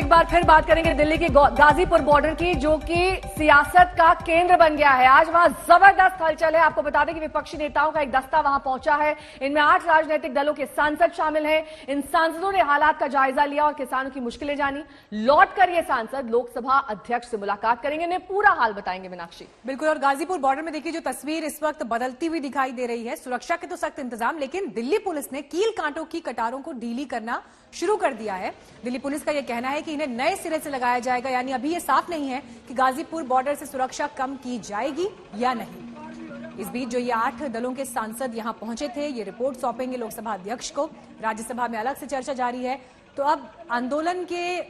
एक बार फिर बात करेंगे दिल्ली के गाजीपुर बॉर्डर की, जो कि सियासत का केंद्र बन गया है। आज वहां जबरदस्त हलचल है। आपको बता दें कि विपक्षी नेताओं का एक दस्ता वहां पहुंचा है। इनमें 8 राजनीतिक दलों के सांसद शामिल हैं। इन सांसदों ने हालात का जायजा लिया और किसानों की मुश्किलें जानी। लौटकर ये सांसद लोकसभा अध्यक्ष से मुलाकात करेंगे, इन्हें पूरा हाल बताएंगे मीनाक्षी। बिल्कुल, और गाजीपुर बॉर्डर में देखिए जो तस्वीर इस वक्त बदलती हुई दिखाई दे रही है। सुरक्षा के तो सख्त इंतजाम, लेकिन दिल्ली पुलिस ने कील कांटों की कटारों को ढीली करना शुरू कर दिया है। दिल्ली पुलिस का यह कहना है कि इन्हें नए सिरे से लगाया जाएगा, यानी अभी ये साफ नहीं है कि गाजीपुर बॉर्डर से सुरक्षा कम की जाएगी या नहीं। इस बीच जो ये 8 दलों के सांसद यहां पहुंचे थे, ये रिपोर्ट सौंपेंगे लोकसभा अध्यक्ष को। राज्यसभा में अलग से चर्चा जारी है। तो अब आंदोलन के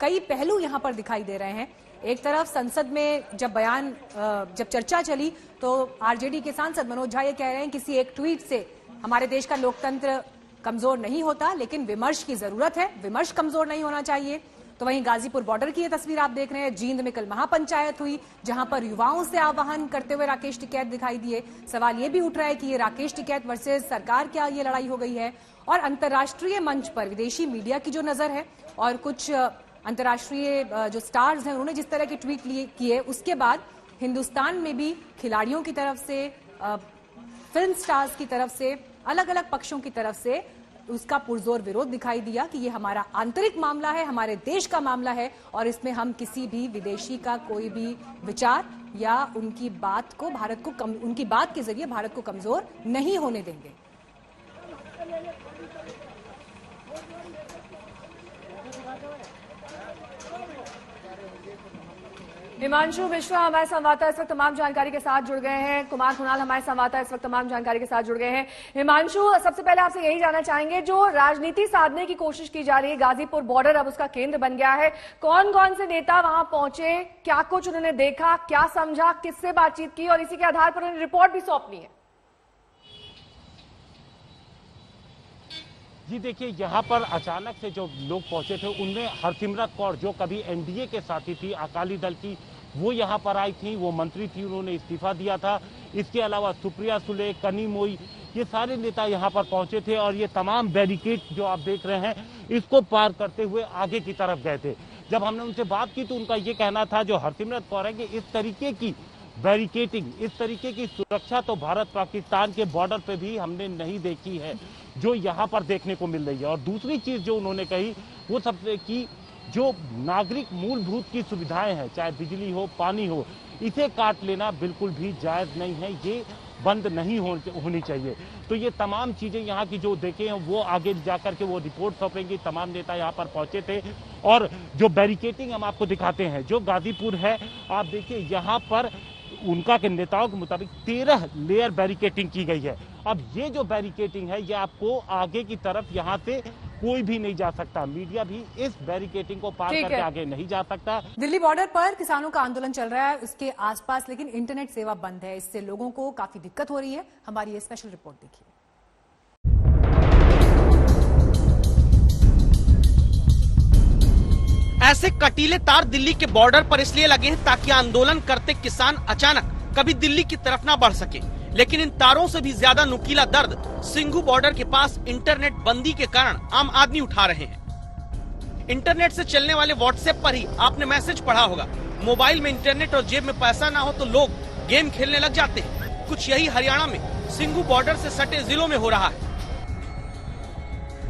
कई पहलू यहां पर दिखाई दे रहे हैं। एक तरफ संसद में जब चर्चा चली तो आरजेडी के सांसद मनोज झा ये कह रहे हैं किसी एक ट्वीट से हमारे देश का लोकतंत्र कमजोर नहीं होता, लेकिन विमर्श की जरूरत है, विमर्श कमजोर नहीं होना चाहिए। तो वहीं गाजीपुर बॉर्डर की ये तस्वीर आप देख रहे हैं। जींद में कल महापंचायत हुई, जहां पर युवाओं से आह्वान करते हुए राकेश टिकैत दिखाई दिए। सवाल ये भी उठ रहा है कि ये राकेश टिकैत वर्सेस सरकार क्या ये लड़ाई हो गई है? और अंतर्राष्ट्रीय मंच पर विदेशी मीडिया की जो नजर है और कुछ अंतर्राष्ट्रीय जो स्टार्स हैं उन्होंने जिस तरह के ट्वीट किए, उसके बाद हिंदुस्तान में भी खिलाड़ियों की तरफ से, फिल्म स्टार्स की तरफ से, अलग अलग पक्षों की तरफ से उसका पुरजोर विरोध दिखाई दिया कि ये हमारा आंतरिक मामला है, हमारे देश का मामला है और इसमें हम किसी भी विदेशी का कोई भी विचार या उनकी बात उनकी बात के जरिए भारत को कमजोर नहीं होने देंगे। हिमांशु मिश्रा हमारे संवाददाता इस वक्त तमाम जानकारी के साथ जुड़ गए हैं। कुमार कुणाल हमारे संवाददाता इस वक्त तमाम जानकारी के साथ जुड़ गए हैं। हिमांशु, सबसे पहले आपसे यही जानना चाहेंगे, जो राजनीति साधने की कोशिश की जा रही है, गाजीपुर बॉर्डर अब उसका केंद्र बन गया है। कौन कौन से नेता वहां पहुंचे, क्या कुछ उन्होंने देखा, क्या समझा, किससे बातचीत की और इसी के आधार पर उन्हें रिपोर्ट भी सौंपनी है? जी देखिए, यहाँ पर अचानक से जो लोग पहुंचे थे उनमें हरसिमरत कौर, जो कभी एनडीए के साथी थी, अकाली दल की, वो यहाँ पर आई थी, वो मंत्री थी, उन्होंने इस्तीफा दिया था। इसके अलावा सुप्रिया सुले, कनी मोई, ये सारे नेता यहाँ पर पहुंचे थे और ये तमाम बैरिकेड जो आप देख रहे हैं इसको पार करते हुए आगे की तरफ गए थे। जब हमने उनसे बात की तो उनका ये कहना था, जो हरसिमरत कौर है, कि इस तरीके की बैरिकेडिंग, इस तरीके की सुरक्षा तो भारत पाकिस्तान के बॉर्डर पे भी हमने नहीं देखी है, जो यहाँ पर देखने को मिल रही है। और दूसरी चीज जो उन्होंने कही वो सबसे कि जो नागरिक मूलभूत की सुविधाएं हैं, चाहे बिजली हो, पानी हो, इसे काट लेना बिल्कुल भी जायज नहीं है, ये बंद नहीं होनी चाहिए। तो ये तमाम चीजें यहाँ की जो देखे हैं वो आगे जाकर के वो रिपोर्ट सौंपेंगे। तमाम नेता यहाँ पर पहुंचे थे और जो बैरिकेडिंग हम आपको दिखाते हैं, जो गाजीपुर है, आप देखिए यहाँ पर उनका के नेताओं के मुताबिक 13 लेयर बैरिकेडिंग की गई है। अब ये जो बैरिकेडिंग है ये आपको आगे की तरफ यहाँ से कोई भी नहीं जा सकता, मीडिया भी इस बैरिकेडिंग को पार करके आगे नहीं जा सकता। दिल्ली बॉर्डर पर किसानों का आंदोलन चल रहा है, उसके आसपास लेकिन इंटरनेट सेवा बंद है। इससे लोगों को काफी दिक्कत हो रही है। हमारी ये स्पेशल रिपोर्ट देखिए। ऐसे कटीले तार दिल्ली के बॉर्डर पर इसलिए लगे हैं ताकि आंदोलन करते किसान अचानक कभी दिल्ली की तरफ ना बढ़ सके। लेकिन इन तारों से भी ज्यादा नुकीला दर्द सिंघू बॉर्डर के पास इंटरनेट बंदी के कारण आम आदमी उठा रहे हैं। इंटरनेट से चलने वाले व्हाट्सएप पर ही आपने मैसेज पढ़ा होगा, मोबाइल में इंटरनेट और जेब में पैसा ना हो तो लोग गेम खेलने लग जाते हैं। कुछ यही हरियाणा में सिंघू बॉर्डर से सटे जिलों में हो रहा है।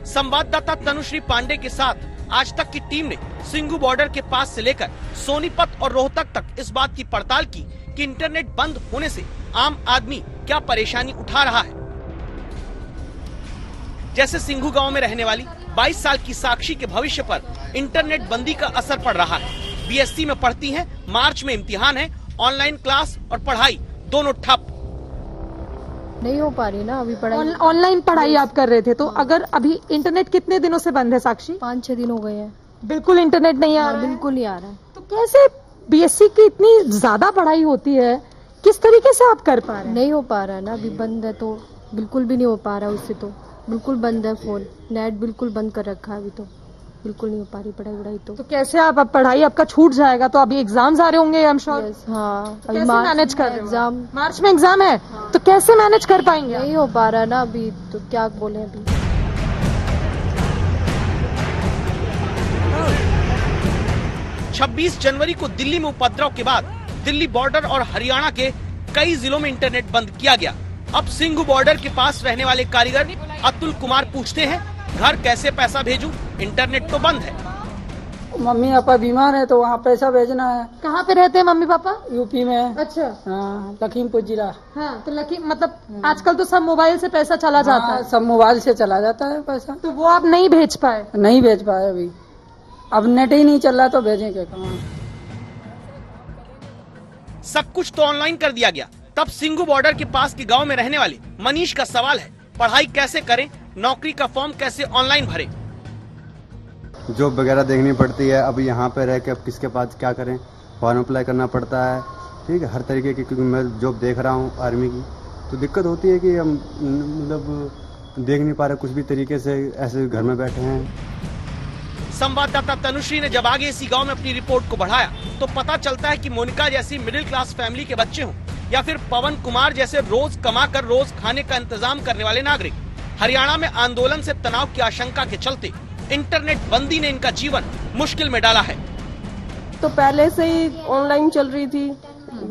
संवाददाता तनुश्री पांडे के साथ आज तक की टीम ने सिंघू बॉर्डर के पास से लेकर सोनीपत और रोहतक तक इस बात की पड़ताल की कि इंटरनेट बंद होने से आम आदमी क्या परेशानी उठा रहा है। जैसे सिंघू गांव में रहने वाली 22 साल की साक्षी के भविष्य पर इंटरनेट बंदी का असर पड़ रहा है। बीएससी में पढ़ती हैं, मार्च में इम्तिहान है, ऑनलाइन क्लास और पढ़ाई दोनों ठप। नहीं हो पा रही ना अभी पढ़ाई। ऑनलाइन पढ़ाई आप कर रहे थे, तो अगर अभी इंटरनेट कितने दिनों से बंद है साक्षी? 5-6 दिन हो गए हैं। बिल्कुल इंटरनेट नहीं आ रहा है? बिल्कुल नहीं आ रहा है। तो कैसे बीएससी की इतनी ज्यादा पढ़ाई होती है, किस तरीके से आप कर पा रहे हैं? नहीं हो पा रहा है ना, अभी बंद है तो बिल्कुल भी नहीं हो पा रहा है। उससे तो बिल्कुल बंद है, फोन नेट बिल्कुल बंद कर रखा है, अभी तो बिल्कुल नहीं हो पा रही पढ़ाई वढ़ाई। तो कैसे आप, अब पढ़ाई आपका छूट जाएगा तो अभी एग्जाम्स आ रहे होंगे, आई एम श्योर। हाँ, कैसे मैनेज कर रहे हो? एग्जाम मार्च में एग्जाम है, तो कैसे मैनेज कर पाएंगे? नहीं हो पा रहा है ना अभी, तो क्या बोले अभी। 26 जनवरी को दिल्ली में उपद्रव के बाद दिल्ली बॉर्डर और हरियाणा के कई जिलों में इंटरनेट बंद किया गया। अब सिंघू बॉर्डर के पास रहने वाले कारीगर अतुल कुमार पूछते हैं, घर कैसे पैसा भेजूं? इंटरनेट तो बंद है। मम्मी पापा बीमार है तो वहाँ पैसा भेजना है। कहाँ पे रहते हैं मम्मी पापा? यूपी में। अच्छा। हाँ, लखीमपुर जिला। हाँ, तो मतलब आजकल तो सब मोबाइल से पैसा चला जाता है। सब मोबाइल से चला जाता है पैसा। तो वो आप नहीं भेज पाए? नहीं भेज पाए अभी, अब नेट ही नहीं चल रहा तो भेजेंगे कहाँ? सब कुछ तो ऑनलाइन कर दिया गया। तब सिंघू बॉर्डर के पास के गांव में रहने वाले मनीष का सवाल है, पढ़ाई कैसे करें, नौकरी का फॉर्म कैसे ऑनलाइन भरें? जॉब वगैरह देखनी पड़ती है। अब यहाँ पे रह के अब किसके पास क्या करें, फॉर्म अप्लाई करना पड़ता है। ठीक है, हर तरीके की, क्योंकि मैं जॉब देख रहा हूँ आर्मी की, तो दिक्कत होती है कि हम मतलब देख नहीं पा रहे कुछ भी तरीके से, ऐसे घर में बैठे हैं। संवाददाता तनुश्री ने जब आगे इसी गांव में अपनी रिपोर्ट को बढ़ाया तो पता चलता है कि मोनिका जैसी मिडिल क्लास फैमिली के बच्चे हों या फिर पवन कुमार जैसे रोज कमाकर रोज खाने का इंतजाम करने वाले नागरिक, हरियाणा में आंदोलन से तनाव की आशंका के चलते इंटरनेट बंदी ने इनका जीवन मुश्किल में डाला है। तो पहले से ही ऑनलाइन चल रही थी,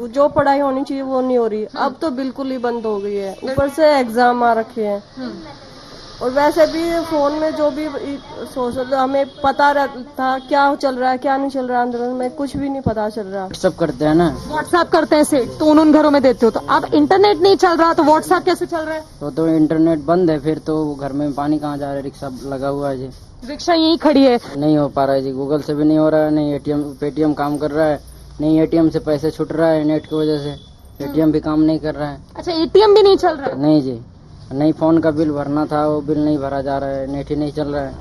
जो पढ़ाई होनी चाहिए वो नहीं हो रही, अब तो बिल्कुल ही बंद हो गई है। ऊपर से एग्जाम आ रखे हैं और वैसे भी फोन में जो भी सोशल हमें पता था क्या चल रहा है क्या नहीं चल रहा है, आंदोलन में कुछ भी नहीं पता चल रहा। सब करते हैं ना, व्हाट्सएप करते हैं सेट, तो उन घरों में देते हो। तो अब इंटरनेट नहीं चल रहा तो व्हाट्सएप कैसे चल रहा है? तो इंटरनेट बंद है, फिर तो घर में पानी कहाँ जा रहा है? रिक्शा लगा हुआ है जी, रिक्शा यहीं खड़ी है। नहीं हो पा रहा है जी, गूगल से भी नहीं हो रहा है, नहीं एटीएम पेटीएम काम कर रहा है, नहीं एटीएम से पैसे छूट रहा है नेट की वजह से, एटीएम भी काम नहीं कर रहा है। अच्छा, एटीएम भी नहीं चल रहा है? नहीं जी, नहीं फोन का बिल भरना था वो बिल नहीं भरा जा रहा है, नेट ही नहीं चल रहा है।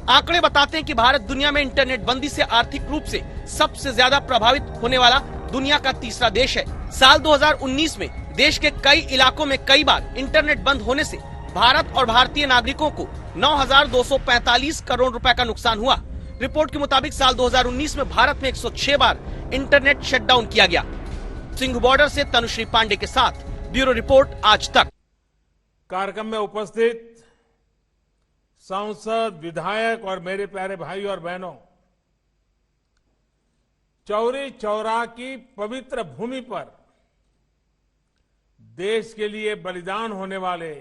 आंकड़े बताते हैं कि भारत दुनिया में इंटरनेट बंदी से आर्थिक रूप से सबसे ज्यादा प्रभावित होने वाला दुनिया का तीसरा देश है। साल 2019 में देश के कई इलाकों में कई बार इंटरनेट बंद होने से भारत और भारतीय नागरिकों को 9,245 करोड़ रुपए का नुकसान हुआ। रिपोर्ट के मुताबिक साल 2019 में भारत में 106 बार इंटरनेट शटडाउन किया गया। सिंघू बॉर्डर से तनुश्री पांडे के साथ ब्यूरो रिपोर्ट आज तक। कार्यक्रम में उपस्थित सांसद, विधायक और मेरे प्यारे भाई और बहनों, चौरी चौरा की पवित्र भूमि पर देश के लिए बलिदान होने वाले,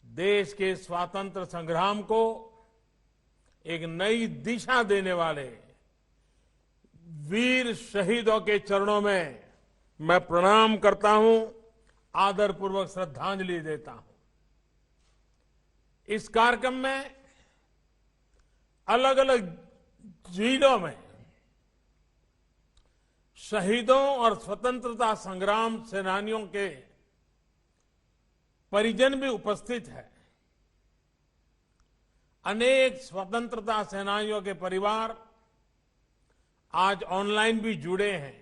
देश के स्वातंत्र संग्राम को एक नई दिशा देने वाले वीर शहीदों के चरणों में मैं प्रणाम करता हूं, आदरपूर्वक श्रद्धांजलि देता हूं। इस कार्यक्रम में अलग अलग जिलों में शहीदों और स्वतंत्रता संग्राम सेनानियों के परिजन भी उपस्थित है। अनेक स्वतंत्रता सेनानियों के परिवार आज ऑनलाइन भी जुड़े हैं।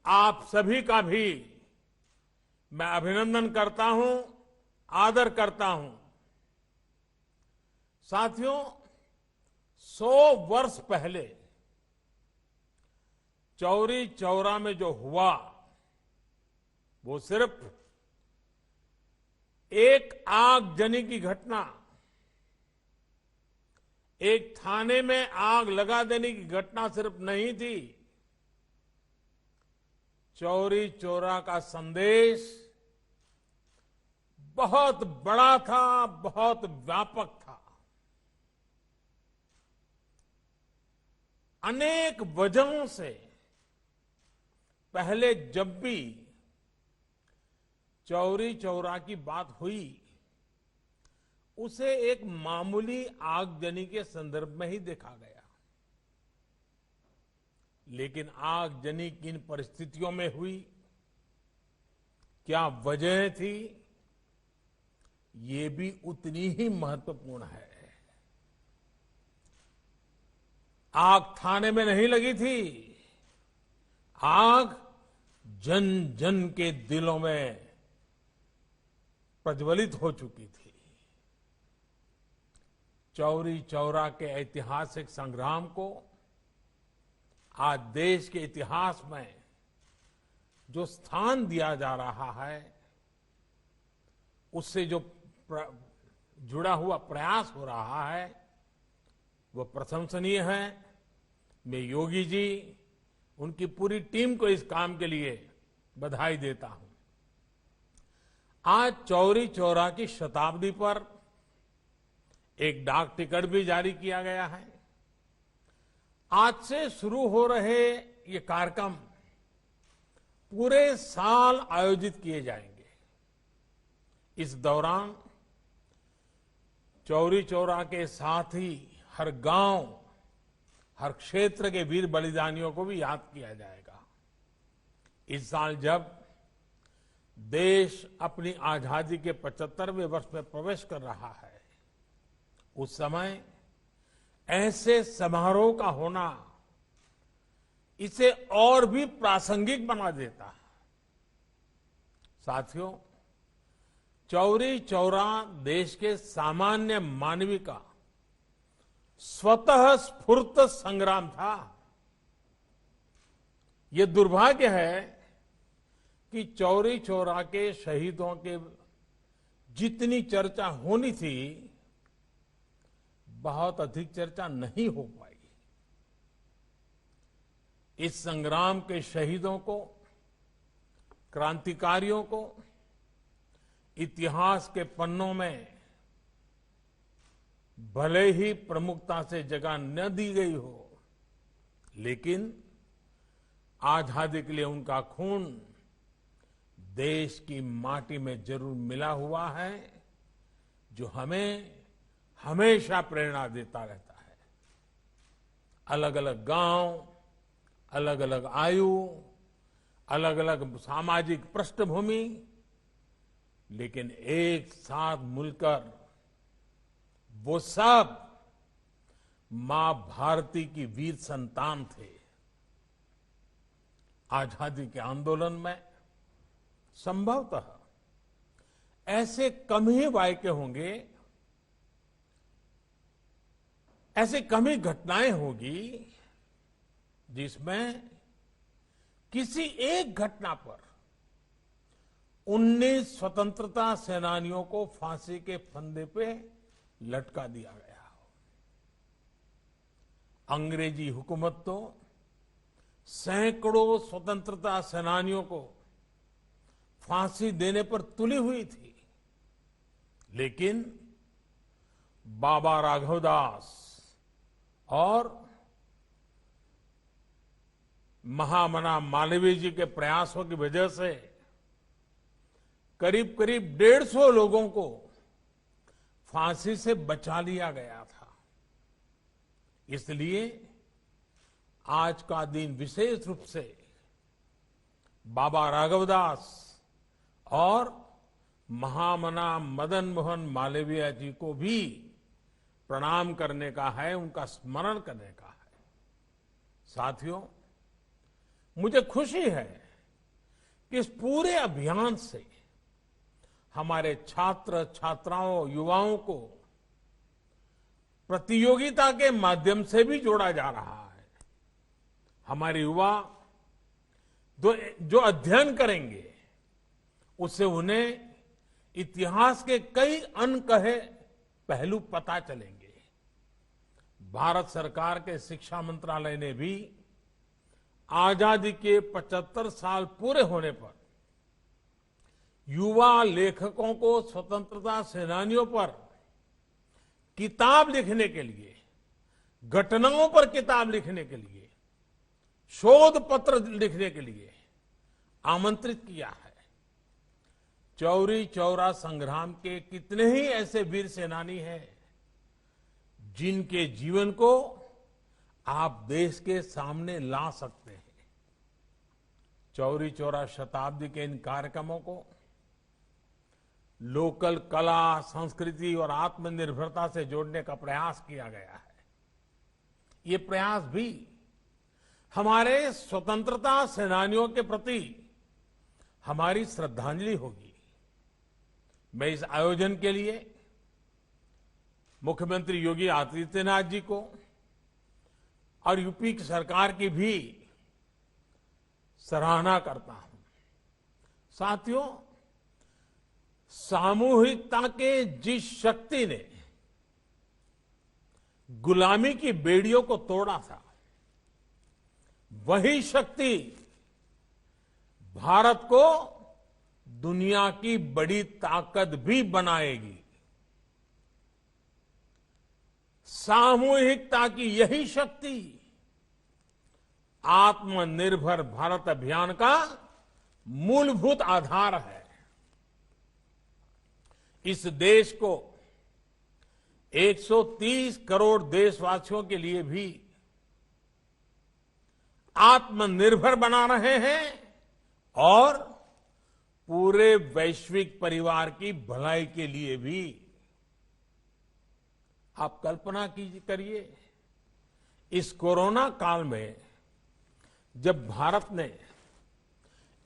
आप सभी का भी मैं अभिनंदन करता हूं, आदर करता हूं। साथियों, 100 वर्ष पहले चौरी चौरा में जो हुआ वो सिर्फ एक आगजनी की घटना, एक थाने में आग लगा देने की घटना सिर्फ नहीं थी। चौरी चौरा का संदेश बहुत बड़ा था, बहुत व्यापक था। अनेक वजहों से पहले जब भी चौरी चौरा की बात हुई उसे एक मामूली आगजनी के संदर्भ में ही देखा गया, लेकिन आगजनी किन परिस्थितियों में हुई, क्या वजह थी, ये भी उतनी ही महत्वपूर्ण है। आग थाने में नहीं लगी थी, आग जन जन के दिलों में प्रज्वलित हो चुकी थी। चौरी चौरा के ऐतिहासिक संग्राम को आज देश के इतिहास में जो स्थान दिया जा रहा है, उससे जो जुड़ा हुआ प्रयास हो रहा है, वो प्रशंसनीय है। मैं योगी जी, उनकी पूरी टीम को इस काम के लिए बधाई देता हूं। आज चौरी चौरा की शताब्दी पर एक डाक टिकट भी जारी किया गया है। आज से शुरू हो रहे ये कार्यक्रम पूरे साल आयोजित किए जाएंगे। इस दौरान चौरी चौरा के साथ ही हर गांव, हर क्षेत्र के वीर बलिदानियों को भी याद किया जाएगा। इस साल जब देश अपनी आजादी के 75वें वर्ष में प्रवेश कर रहा है, उस समय ऐसे समारोह का होना इसे और भी प्रासंगिक बना देता है। साथियों, चौरी चौरा देश के सामान्य मानवी का स्वतः स्फूर्त संग्राम था। ये दुर्भाग्य है कि चौरी चौरा के शहीदों के जितनी चर्चा होनी थी, बहुत अधिक चर्चा नहीं हो पाई। इस संग्राम के शहीदों को, क्रांतिकारियों को इतिहास के पन्नों में भले ही प्रमुखता से जगह न दी गई हो, लेकिन आजादी के लिए उनका खून देश की माटी में जरूर मिला हुआ है, जो हमें हमेशा प्रेरणा देता रहता है। अलग अलग गांव, अलग अलग आयु, अलग अलग सामाजिक पृष्ठभूमि, लेकिन एक साथ मिलकर वो सब मां भारती की वीर संतान थे। आजादी के आंदोलन में संभवतः ऐसे कम ही वाक्य होंगे, ऐसे कम ही घटनाएं होगी जिसमें किसी एक घटना पर 19 स्वतंत्रता सेनानियों को फांसी के फंदे पे लटका दिया गया हो। अंग्रेजी हुकूमत तो सैकड़ों स्वतंत्रता सेनानियों को फांसी देने पर तुली हुई थी, लेकिन बाबा राघवदास और महामना मालवीय जी के प्रयासों की वजह से करीब करीब 150 लोगों को फांसी से बचा लिया गया था। इसलिए आज का दिन विशेष रूप से बाबा राघवदास और महामना मदन मोहन मालवीय जी को भी प्रणाम करने का है, उनका स्मरण करने का है। साथियों, मुझे खुशी है कि इस पूरे अभियान से हमारे छात्र छात्राओं, युवाओं को प्रतियोगिता के माध्यम से भी जोड़ा जा रहा है। हमारे युवा जो अध्ययन करेंगे, उससे उन्हें इतिहास के कई अनकहे पहलू पता चलेंगे। भारत सरकार के शिक्षा मंत्रालय ने भी आजादी के 75 साल पूरे होने पर युवा लेखकों को स्वतंत्रता सेनानियों पर किताब लिखने के लिए, घटनाओं पर किताब लिखने के लिए, शोध पत्र लिखने के लिए आमंत्रित किया है। चौरी चौरा संग्राम के कितने ही ऐसे वीर सेनानी हैं जिनके जीवन को आप देश के सामने ला सकते हैं। चौरी चौरा शताब्दी के इन कार्यक्रमों को लोकल कला, संस्कृति और आत्मनिर्भरता से जोड़ने का प्रयास किया गया है। ये प्रयास भी हमारे स्वतंत्रता सेनानियों के प्रति हमारी श्रद्धांजलि होगी। मैं इस आयोजन के लिए मुख्यमंत्री योगी आदित्यनाथ जी को और यूपी की सरकार की भी सराहना करता हूं। साथियों, सामूहिकता के जिस शक्ति ने गुलामी की बेड़ियों को तोड़ा था, वही शक्ति भारत को दुनिया की बड़ी ताकत भी बनाएगी। सामूहिकता की यही शक्ति आत्मनिर्भर भारत अभियान का मूलभूत आधार है। इस देश को 130 करोड़ देशवासियों के लिए भी आत्मनिर्भर बना रहे हैं और पूरे वैश्विक परिवार की भलाई के लिए भी। आप कल्पना करिए, इस कोरोना काल में जब भारत ने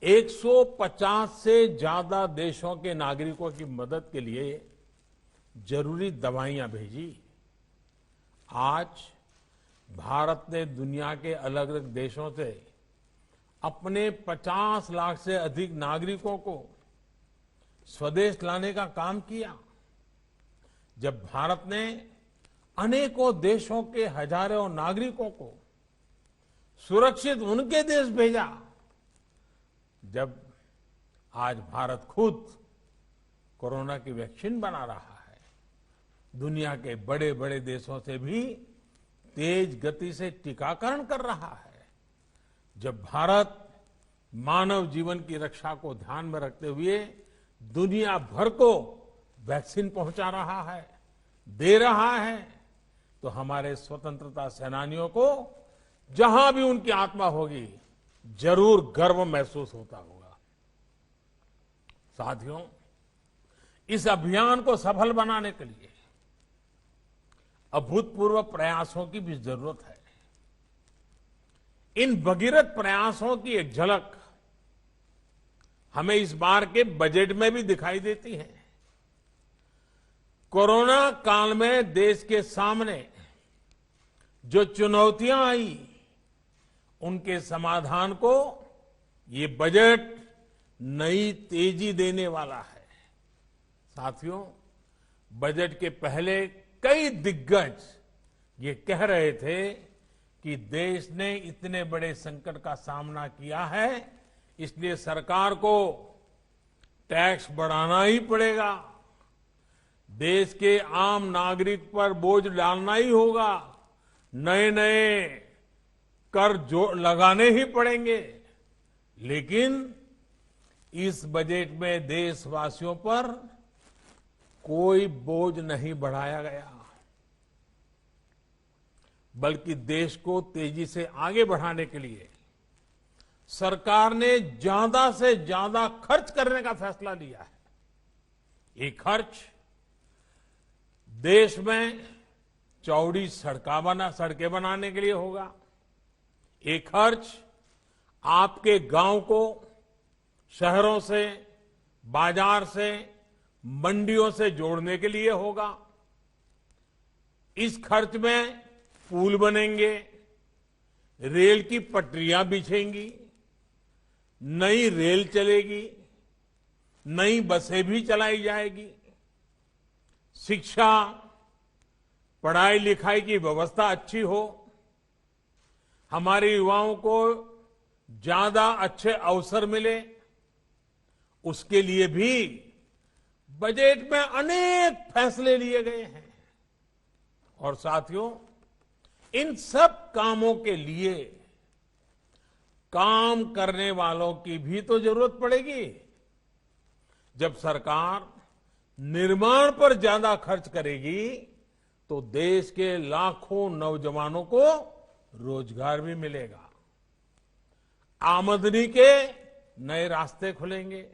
150 से ज्यादा देशों के नागरिकों की मदद के लिए जरूरी दवाइयां भेजी, आज भारत ने दुनिया के अलग अलग देशों से अपने 50 लाख से अधिक नागरिकों को स्वदेश लाने का काम किया। जब भारत ने अनेकों देशों के हजारों नागरिकों को सुरक्षित उनके देश भेजा, जब आज भारत खुद कोरोना की वैक्सीन बना रहा है, दुनिया के बड़े बड़े देशों से भी तेज गति से टीकाकरण कर रहा है, जब भारत मानव जीवन की रक्षा को ध्यान में रखते हुए दुनिया भर को वैक्सीन पहुंचा रहा है, दे रहा है, तो हमारे स्वतंत्रता सेनानियों को जहां भी उनकी आत्मा होगी जरूर गर्व महसूस होता होगा। साथियों, इस अभियान को सफल बनाने के लिए अभूतपूर्व प्रयासों की भी जरूरत है। इन भगीरथ प्रयासों की एक झलक हमें इस बार के बजट में भी दिखाई देती है। कोरोना काल में देश के सामने जो चुनौतियां आई, उनके समाधान को ये बजट नई तेजी देने वाला है। साथियों, बजट के पहले कई दिग्गज ये कह रहे थे कि देश ने इतने बड़े संकट का सामना किया है, इसलिए सरकार को टैक्स बढ़ाना ही पड़ेगा, देश के आम नागरिक पर बोझ डालना ही होगा, नए नए कर जो लगाने ही पड़ेंगे। लेकिन इस बजट में देशवासियों पर कोई बोझ नहीं बढ़ाया गया, बल्कि देश को तेजी से आगे बढ़ाने के लिए सरकार ने ज्यादा से ज्यादा खर्च करने का फैसला लिया है। ये खर्च देश में चौड़ी सड़कें बनाने के लिए होगा, ये खर्च आपके गांव को शहरों से, बाजार से, मंडियों से जोड़ने के लिए होगा। इस खर्च में पुल बनेंगे, रेल की पटरियां बिछेंगी, नई रेल चलेगी, नई बसें भी चलाई जाएगी, शिक्षा, पढ़ाई लिखाई की व्यवस्था अच्छी हो, हमारे युवाओं को ज्यादा अच्छे अवसर मिले, उसके लिए भी बजट में अनेक फैसले लिए गए हैं। और साथियों, इन सब कामों के लिए काम करने वालों की भी तो जरूरत पड़ेगी। जब सरकार निर्माण पर ज्यादा खर्च करेगी तो देश के लाखों नौजवानों को रोजगार भी मिलेगा, आमदनी के नए रास्ते खुलेंगे।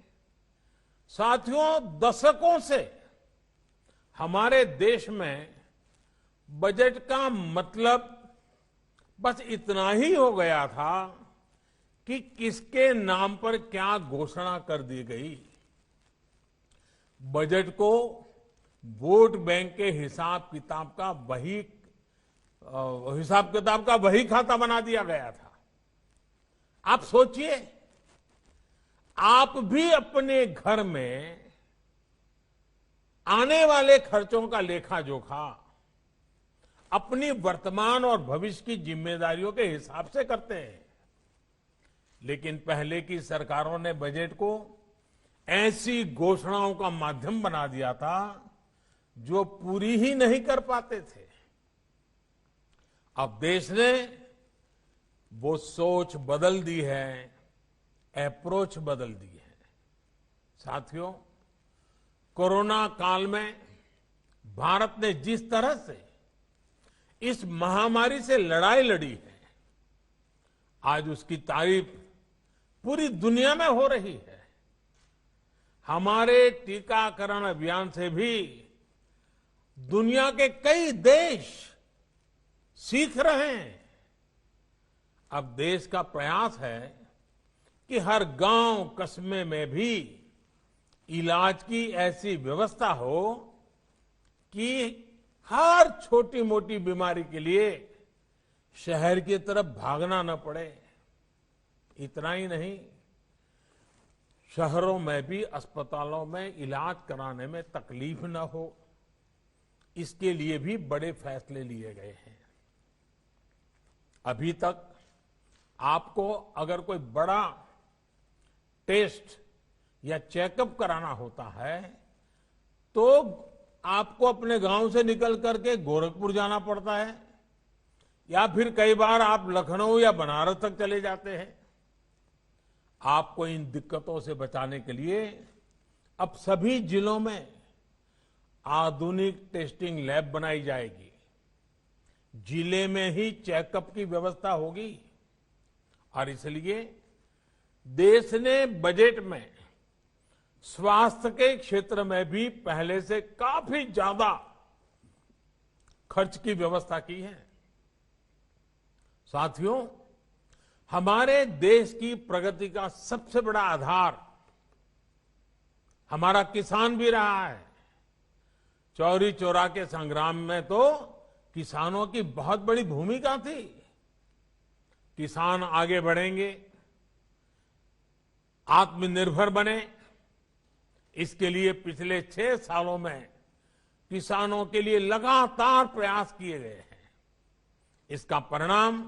साथियों, दशकों से हमारे देश में बजट का मतलब बस इतना ही हो गया था कि किसके नाम पर क्या घोषणा कर दी गई। बजट को वोट बैंक के हिसाब किताब का वही खाता बना दिया गया था। आप सोचिए, आप भी अपने घर में आने वाले खर्चों का लेखा जोखा अपनी वर्तमान और भविष्य की जिम्मेदारियों के हिसाब से करते हैं। लेकिन पहले की सरकारों ने बजट को ऐसी घोषणाओं का माध्यम बना दिया था जो पूरी ही नहीं कर पाते थे। अब देश ने वो सोच बदल दी है, अप्रोच बदल दी है। साथियों, कोरोना काल में भारत ने जिस तरह से इस महामारी से लड़ाई लड़ी है, आज उसकी तारीफ पूरी दुनिया में हो रही है। हमारे टीकाकरण अभियान से भी दुनिया के कई देश सीख रहे हैं। अब देश का प्रयास है कि हर गांव कस्बे में भी इलाज की ऐसी व्यवस्था हो कि हर छोटी मोटी बीमारी के लिए शहर की तरफ भागना न पड़े। इतना ही नहीं, शहरों में भी अस्पतालों में इलाज कराने में तकलीफ न हो, इसके लिए भी बड़े फैसले लिए गए हैं। अभी तक आपको अगर कोई बड़ा टेस्ट या चेकअप कराना होता है तो आपको अपने गांव से निकल करके गोरखपुर जाना पड़ता है, या फिर कई बार आप लखनऊ या बनारस तक चले जाते हैं। आपको इन दिक्कतों से बचाने के लिए अब सभी जिलों में आधुनिक टेस्टिंग लैब बनाई जाएगी। जिले में ही चेकअप की व्यवस्था होगी और इसलिए देश ने बजट में स्वास्थ्य के क्षेत्र में भी पहले से काफी ज्यादा खर्च की व्यवस्था की है। साथियों, हमारे देश की प्रगति का सबसे बड़ा आधार हमारा किसान भी रहा है। चौरी चौरा के संग्राम में तो किसानों की बहुत बड़ी भूमिका थी। किसान आगे बढ़ेंगे, आत्मनिर्भर बने, इसके लिए पिछले 6 सालों में किसानों के लिए लगातार प्रयास किए गए हैं। इसका परिणाम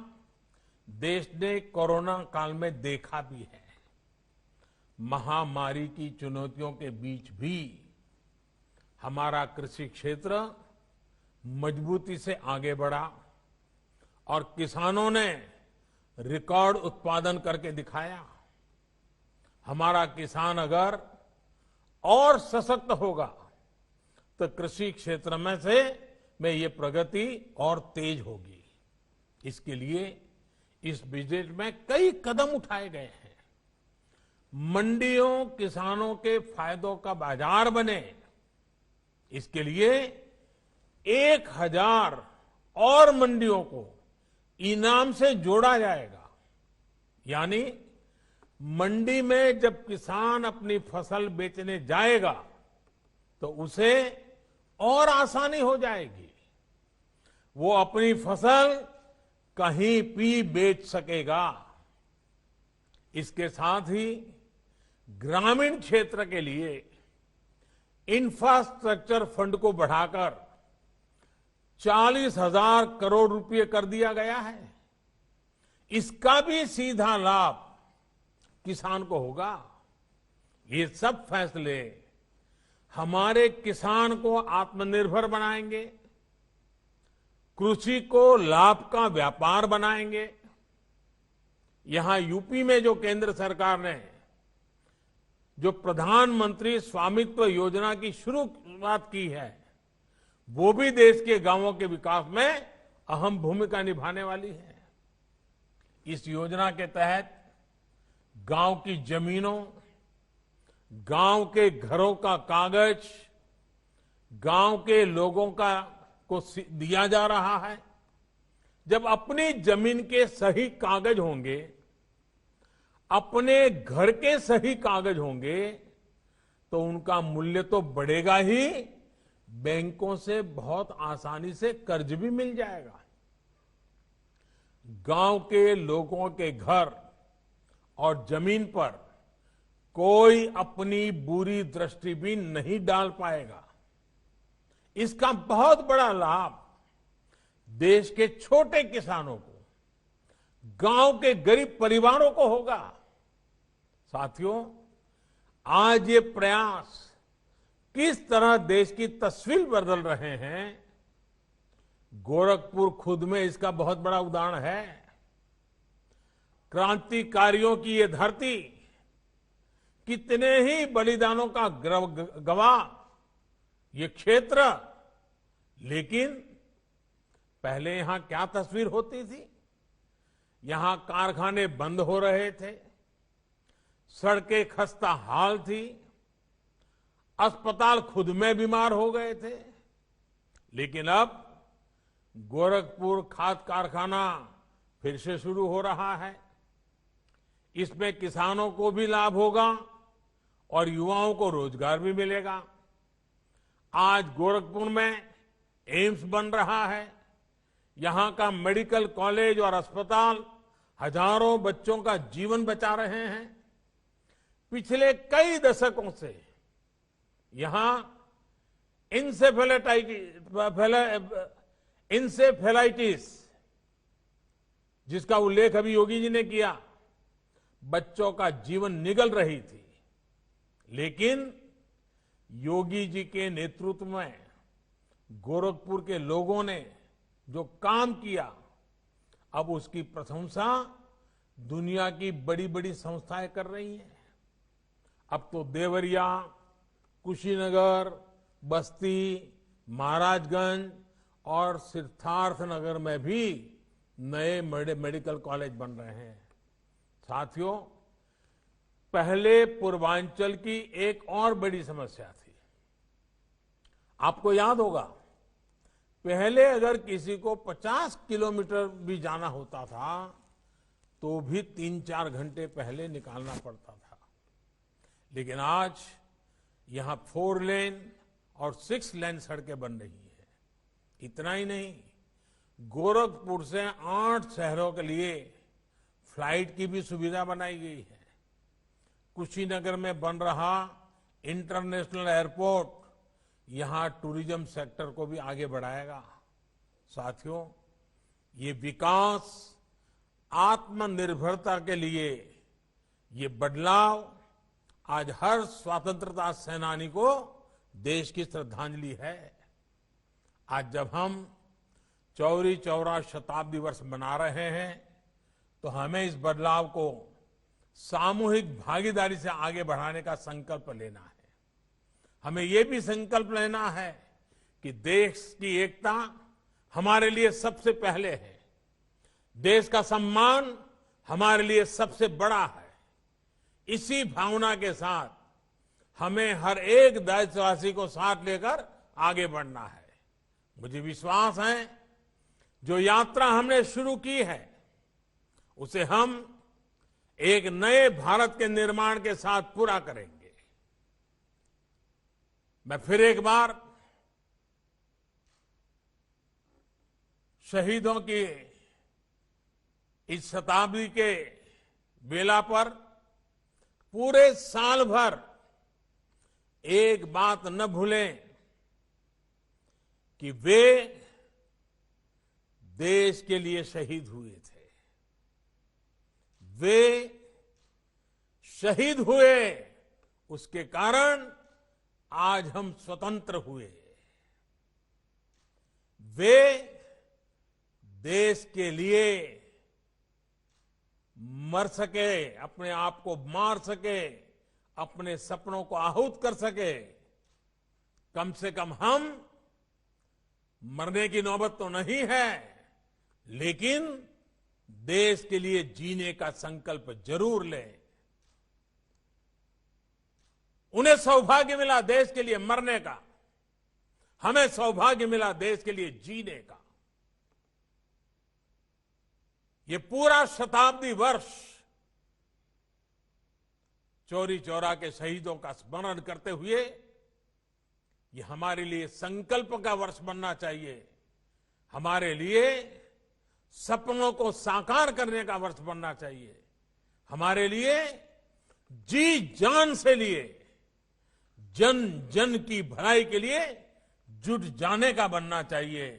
देश ने कोरोना काल में देखा भी है। महामारी की चुनौतियों के बीच भी हमारा कृषि क्षेत्र मजबूती से आगे बढ़ा और किसानों ने रिकॉर्ड उत्पादन करके दिखाया। हमारा किसान अगर और सशक्त होगा तो कृषि क्षेत्र में ये प्रगति और तेज होगी। इसके लिए इस बजट में कई कदम उठाए गए हैं। मंडियों किसानों के फायदों का बाजार बने, इसके लिए 1000 और मंडियों को इनाम से जोड़ा जाएगा। यानी मंडी में जब किसान अपनी फसल बेचने जाएगा तो उसे और आसानी हो जाएगी। वो अपनी फसल कहीं भी बेच सकेगा। इसके साथ ही ग्रामीण क्षेत्र के लिए इंफ्रास्ट्रक्चर फंड को बढ़ाकर 40,000 करोड़ रुपए कर दिया गया है। इसका भी सीधा लाभ किसान को होगा। ये सब फैसले हमारे किसान को आत्मनिर्भर बनाएंगे, कृषि को लाभ का व्यापार बनाएंगे। यहां यूपी में जो केंद्र सरकार ने जो प्रधानमंत्री स्वामित्व योजना की शुरुआत की है, वो भी देश के गांवों के विकास में अहम भूमिका निभाने वाली है। इस योजना के तहत गांव की जमीनों, गांव के घरों का कागज गांव के लोगों को दिया जा रहा है। जब अपनी जमीन के सही कागज होंगे, अपने घर के सही कागज होंगे, तो उनका मूल्य तो बढ़ेगा ही, बैंकों से बहुत आसानी से कर्ज भी मिल जाएगा। गांव के लोगों के घर और जमीन पर कोई अपनी बुरी दृष्टि भी नहीं डाल पाएगा। इसका बहुत बड़ा लाभ देश के छोटे किसानों को, गांव के गरीब परिवारों को होगा। साथियों, आज ये प्रयास किस तरह देश की तस्वीर बदल रहे हैं, गोरखपुर खुद में इसका बहुत बड़ा उदाहरण है। क्रांतिकारियों की ये धरती कितने ही बलिदानों का गवाह ये क्षेत्र, लेकिन पहले यहां क्या तस्वीर होती थी? यहां कारखाने बंद हो रहे थे, सड़कें खस्ता हाल थी, अस्पताल खुद में बीमार हो गए थे। लेकिन अब गोरखपुर खाद कारखाना फिर से शुरू हो रहा है। इसमें किसानों को भी लाभ होगा और युवाओं को रोजगार भी मिलेगा। आज गोरखपुर में एम्स बन रहा है। यहां का मेडिकल कॉलेज और अस्पताल हजारों बच्चों का जीवन बचा रहे हैं। पिछले कई दशकों से यहां इंसेफेलाइटिस, जिसका उल्लेख अभी योगी जी ने किया, बच्चों का जीवन निगल रही थी। लेकिन योगी जी के नेतृत्व में गोरखपुर के लोगों ने जो काम किया, अब उसकी प्रशंसा दुनिया की बड़ी बड़ी संस्थाएं कर रही हैं। अब तो देवरिया, कुशीनगर, बस्ती, महाराजगंज और सिद्धार्थनगर में भी नए मेडिकल कॉलेज बन रहे हैं। साथियों, पहले पूर्वांचल की एक और बड़ी समस्या थी। आपको याद होगा, पहले अगर किसी को 50 किलोमीटर भी जाना होता था तो भी 3-4 घंटे पहले निकालना पड़ता था। लेकिन आज यहां 4 लेन और 6 लेन सड़कें बन रही हैं। इतना ही नहीं, गोरखपुर से 8 शहरों के लिए फ्लाइट की भी सुविधा बनाई गई है। कुशीनगर में बन रहा इंटरनेशनल एयरपोर्ट यहां टूरिज्म सेक्टर को भी आगे बढ़ाएगा। साथियों, ये विकास, आत्मनिर्भरता के लिए ये बदलाव आज हर स्वतंत्रता सेनानी को देश की श्रद्धांजलि है। आज जब हम चौरी चौरा शताब्दी वर्ष मना रहे हैं तो हमें इस बदलाव को सामूहिक भागीदारी से आगे बढ़ाने का संकल्प लेना है। हमें यह भी संकल्प लेना है कि देश की एकता हमारे लिए सबसे पहले है, देश का सम्मान हमारे लिए सबसे बड़ा है। इसी भावना के साथ हमें हर एक देशवासी को साथ लेकर आगे बढ़ना है। मुझे विश्वास है, जो यात्रा हमने शुरू की है उसे हम एक नए भारत के निर्माण के साथ पूरा करेंगे। मैं फिर एक बार शहीदों की इस शताब्दी के बेला पर पूरे साल भर एक बात न भूलें कि वे देश के लिए शहीद हुए थे। वे शहीद हुए, उसके कारण आज हम स्वतंत्र हुए। वे देश के लिए मर सके, अपने आप को मार सके, अपने सपनों को आहूत कर सके। कम से कम हम, मरने की नौबत तो नहीं है, लेकिन देश के लिए जीने का संकल्प जरूर लें। उन्हें सौभाग्य मिला देश के लिए मरने का, हमें सौभाग्य मिला देश के लिए जीने का। ये पूरा शताब्दी वर्ष चौरी चौरा के शहीदों का स्मरण करते हुए ये हमारे लिए संकल्प का वर्ष बनना चाहिए, हमारे लिए सपनों को साकार करने का वर्ष बनना चाहिए, हमारे लिए जी जान से लिए जन जन की भलाई के लिए जुट जाने का बनना चाहिए।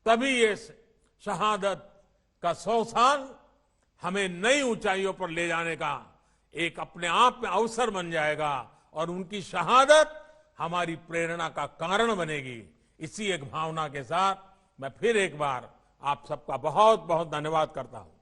तभी ये शहादत का 100 साल हमें नई ऊंचाइयों पर ले जाने का एक अपने आप में अवसर बन जाएगा और उनकी शहादत हमारी प्रेरणा का कारण बनेगी। इसी एक भावना के साथ मैं फिर एक बार आप सबका बहुत बहुत धन्यवाद करता हूं।